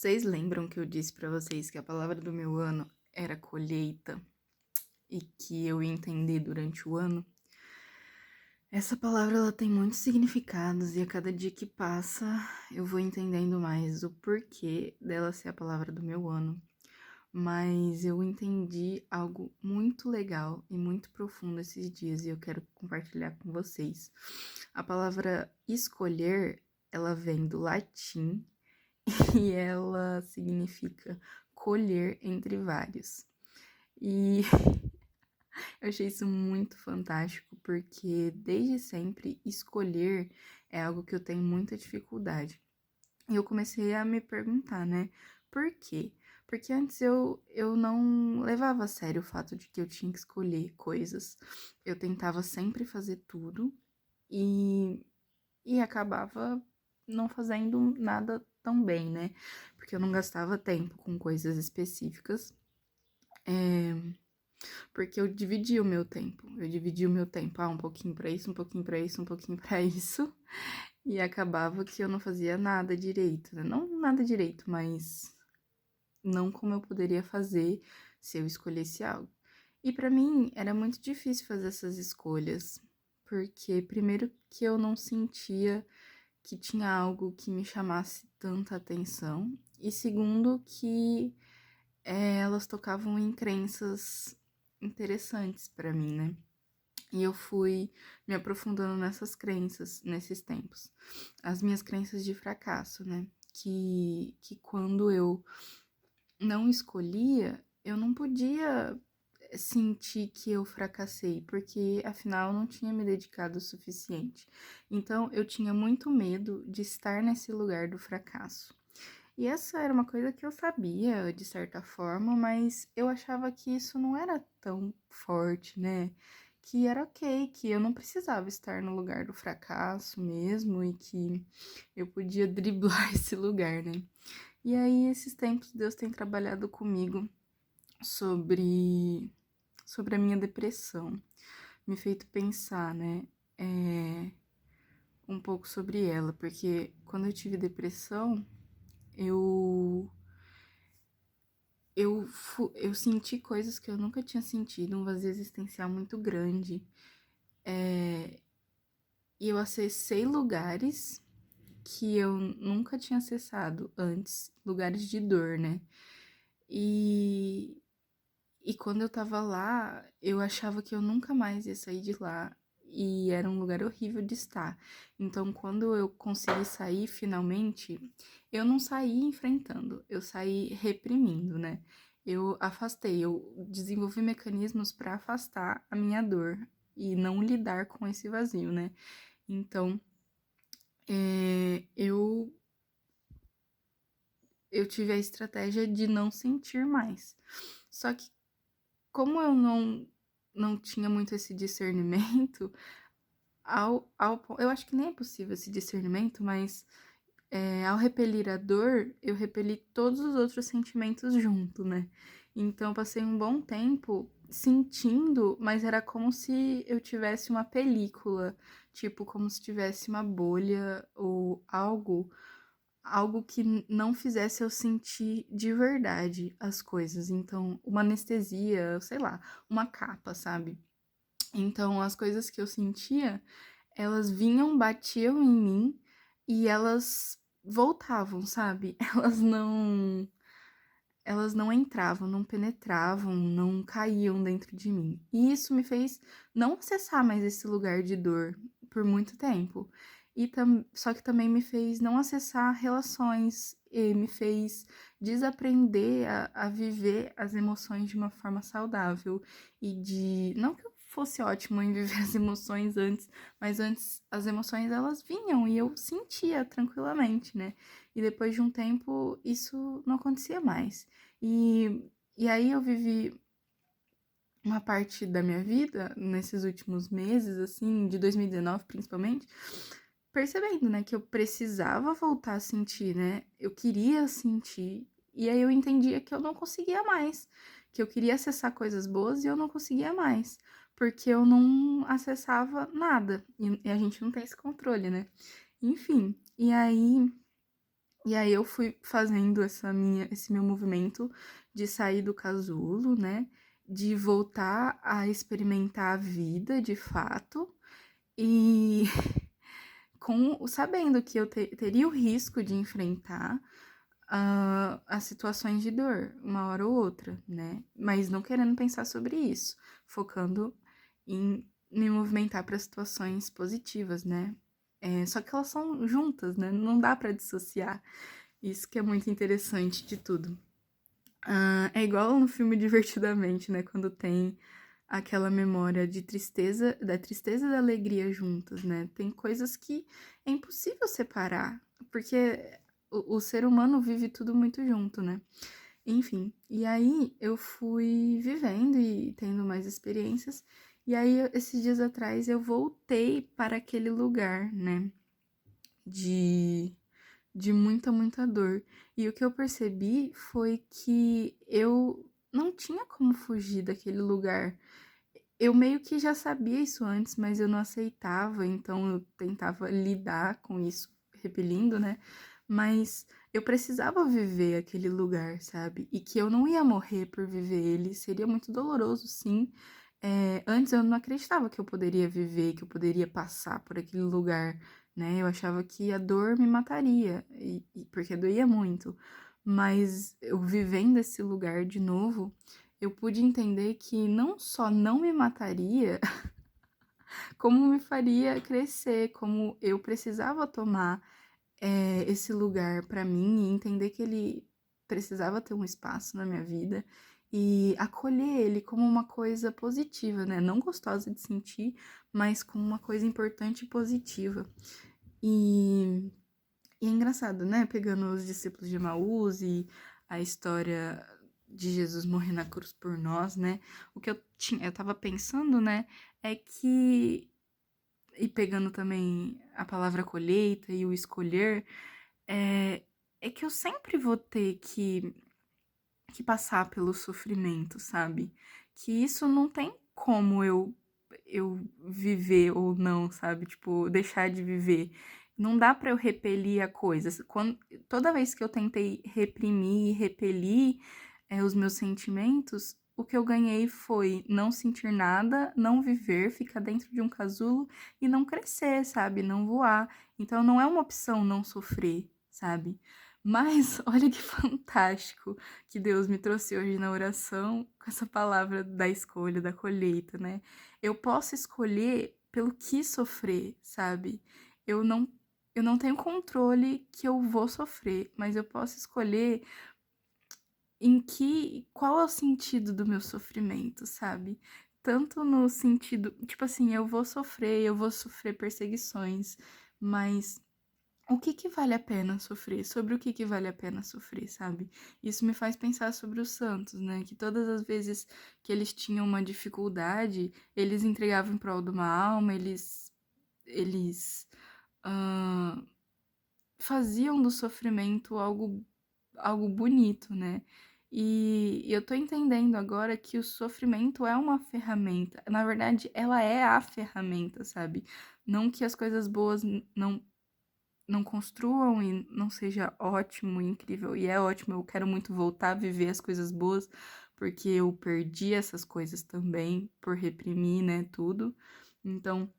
Vocês lembram que eu disse pra vocês que a palavra do meu ano era colheita e que eu ia entender durante o ano? Essa palavra ela tem muitos significados e a cada dia que passa eu vou entendendo mais o porquê dela ser a palavra do meu ano. Mas eu entendi algo muito legal e muito profundo esses dias e eu quero compartilhar com vocês. A palavra escolher, ela vem do latim e ela significa colher entre vários. E eu achei isso muito fantástico, porque desde sempre escolher é algo que eu tenho muita dificuldade. E eu comecei a me perguntar, né, por quê? Porque antes eu não levava a sério o fato de que eu tinha que escolher coisas. Eu tentava sempre fazer tudo e, e acabava não fazendo nada tão bem, né? Porque eu não gastava tempo com coisas específicas. Porque eu dividia o meu tempo. Eu dividia o meu tempo, um pouquinho pra isso, um pouquinho pra isso, um pouquinho pra isso. E acabava que eu não fazia nada direito, né? Não nada direito, mas não como eu poderia fazer se eu escolhesse algo. E pra mim era muito difícil fazer essas escolhas, porque primeiro que eu não sentia que tinha algo que me chamasse tanta atenção, e segundo que elas tocavam em crenças interessantes pra mim, né? E eu fui me aprofundando nessas crenças nesses tempos. As minhas crenças de fracasso, né? Que quando eu não escolhia, eu não podia sentir que eu fracassei, porque afinal eu não tinha me dedicado o suficiente. Então eu tinha muito medo de estar nesse lugar do fracasso. E essa era uma coisa que eu sabia, de certa forma, mas eu achava que isso não era tão forte, né? Que era ok, que eu não precisava estar no lugar do fracasso mesmo e que eu podia driblar esse lugar, né? E aí, esses tempos, Deus tem trabalhado comigo sobre a minha depressão, me feito pensar, né? Um pouco sobre ela, porque quando eu tive depressão, eu eu senti coisas que eu nunca tinha sentido, um vazio existencial muito grande. E eu acessei lugares que eu nunca tinha acessado antes, lugares de dor, né? E, e quando eu tava lá, eu achava que eu nunca mais ia sair de lá. E era um lugar horrível de estar. Então, quando eu consegui sair finalmente, eu não saí enfrentando, eu saí reprimindo, né? Eu afastei, eu desenvolvi mecanismos para afastar a minha dor e não lidar com esse vazio, né? Então, eu tive a estratégia de não sentir mais. Só que, como eu não tinha muito esse discernimento, eu acho que nem é possível esse discernimento, mas ao repelir a dor, eu repeli todos os outros sentimentos junto, né? Então, eu passei um bom tempo sentindo, mas era como se eu tivesse uma película, tipo, como se tivesse uma bolha ou algo que não fizesse eu sentir de verdade as coisas. Então, uma anestesia, sei lá, uma capa, sabe? Então, as coisas que eu sentia, elas vinham, batiam em mim e elas voltavam, sabe? Elas não entravam, não penetravam, não caíam dentro de mim. E isso me fez não acessar mais esse lugar de dor por muito tempo. Só que também me fez não acessar relações e me fez desaprender a viver as emoções de uma forma saudável e de não que eu fosse ótimo em viver as emoções antes, mas antes as emoções elas vinham e eu sentia tranquilamente, né? E depois de um tempo isso não acontecia mais. E aí eu vivi uma parte da minha vida, nesses últimos meses, assim, de 2019 principalmente, percebendo, né, que eu precisava voltar a sentir, né? Eu queria sentir. E aí eu entendia que eu não conseguia mais. Que eu queria acessar coisas boas e eu não conseguia mais. Porque eu não acessava nada. E a gente não tem esse controle, né? Enfim, e aí E aí eu fui fazendo esse meu movimento de sair do casulo, né? De voltar a experimentar a vida de fato e sabendo que eu teria o risco de enfrentar as situações de dor, uma hora ou outra, né? Mas não querendo pensar sobre isso, focando em me movimentar para situações positivas, né? Só que elas são juntas, né? Não dá para dissociar. Isso que é muito interessante de tudo. É igual no filme Divertidamente, né? Quando tem aquela memória de tristeza e da alegria juntas, né? Tem coisas que é impossível separar, porque o ser humano vive tudo muito junto, né? Enfim, e aí eu fui vivendo e tendo mais experiências, e aí esses dias atrás eu voltei para aquele lugar, né? De muita dor. E o que eu percebi foi que eu não tinha como fugir daquele lugar. Eu meio que já sabia isso antes, mas eu não aceitava, então eu tentava lidar com isso, repelindo, né? Mas eu precisava viver aquele lugar, sabe? E que eu não ia morrer por viver ele, seria muito doloroso, sim. Antes eu não acreditava que eu poderia viver, que eu poderia passar por aquele lugar, né? Eu achava que a dor me mataria, porque doía muito. Mas eu vivendo esse lugar de novo, eu pude entender que não só não me mataria, como me faria crescer, como eu precisava tomar esse lugar para mim e entender que ele precisava ter um espaço na minha vida e acolher ele como uma coisa positiva, né? Não gostosa de sentir, mas como uma coisa importante e positiva. E, e é engraçado, né? Pegando os discípulos de Emaús e a história de Jesus morrer na cruz por nós, né? O que eu tava pensando, né, é que, e pegando também a palavra colheita e o escolher, é, é que eu sempre vou ter que passar pelo sofrimento, sabe? Que isso não tem como eu viver ou não, sabe? Tipo, deixar de viver. Não dá pra eu repelir a coisa. Toda vez que eu tentei reprimir e repelir os meus sentimentos, o que eu ganhei foi não sentir nada, não viver, ficar dentro de um casulo e não crescer, sabe? Não voar. Então não é uma opção não sofrer, sabe? Mas olha que fantástico que Deus me trouxe hoje na oração com essa palavra da escolha, da colheita, né? Eu posso escolher pelo que sofrer, sabe? Eu não, eu não tenho controle que eu vou sofrer, mas eu posso escolher qual é o sentido do meu sofrimento, sabe? Tanto no sentido, tipo assim, eu vou sofrer perseguições, mas o que que vale a pena sofrer? Sobre o que vale a pena sofrer, sabe? Isso me faz pensar sobre os santos, né? Que todas as vezes que eles tinham uma dificuldade, eles entregavam em prol de uma alma, eles ah, faziam do sofrimento algo bonito, né? E eu tô entendendo agora que o sofrimento é uma ferramenta. Na verdade, ela é a ferramenta, sabe? Não que as coisas boas não construam e não seja ótimo, incrível. E é ótimo, eu quero muito voltar a viver as coisas boas, porque eu perdi essas coisas também por reprimir, né, tudo. Então,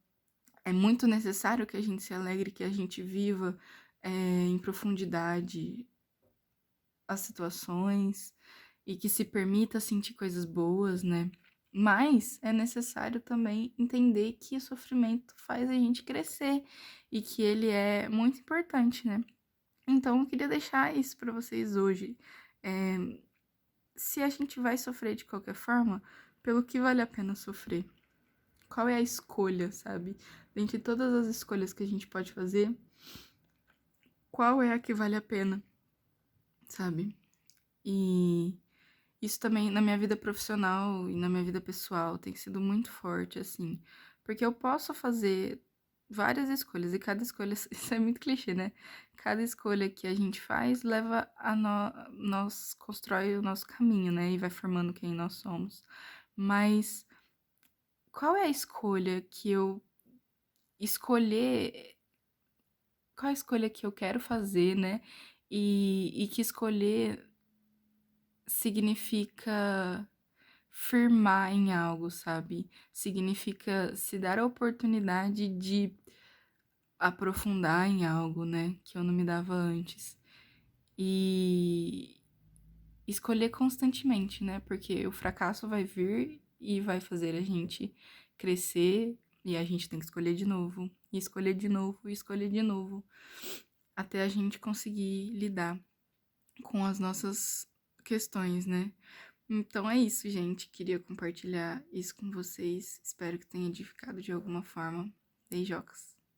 é muito necessário que a gente se alegre, que a gente viva em profundidade as situações e que se permita sentir coisas boas, né? Mas é necessário também entender que o sofrimento faz a gente crescer e que ele é muito importante, né? Então, eu queria deixar isso para vocês hoje. É, se a gente vai sofrer de qualquer forma, pelo que vale a pena sofrer? Qual é a escolha, sabe? Dentre todas as escolhas que a gente pode fazer, qual é a que vale a pena, sabe? E isso também na minha vida profissional e na minha vida pessoal tem sido muito forte, assim. Porque eu posso fazer várias escolhas e cada escolha, isso é muito clichê, né? Cada escolha que a gente faz leva nós constrói o nosso caminho, né? E vai formando quem nós somos. Mas qual é a escolha que eu escolher qual a escolha que eu quero fazer, né? e que escolher significa firmar em algo, sabe? Significa se dar a oportunidade de aprofundar em algo, né? Que eu não me dava antes. E escolher constantemente, né? Porque o fracasso vai vir e vai fazer a gente crescer e a gente tem que escolher de novo, e escolher de novo, e escolher de novo, até a gente conseguir lidar com as nossas questões, né? Então é isso, gente. Queria compartilhar isso com vocês. Espero que tenha edificado de alguma forma. Beijocas.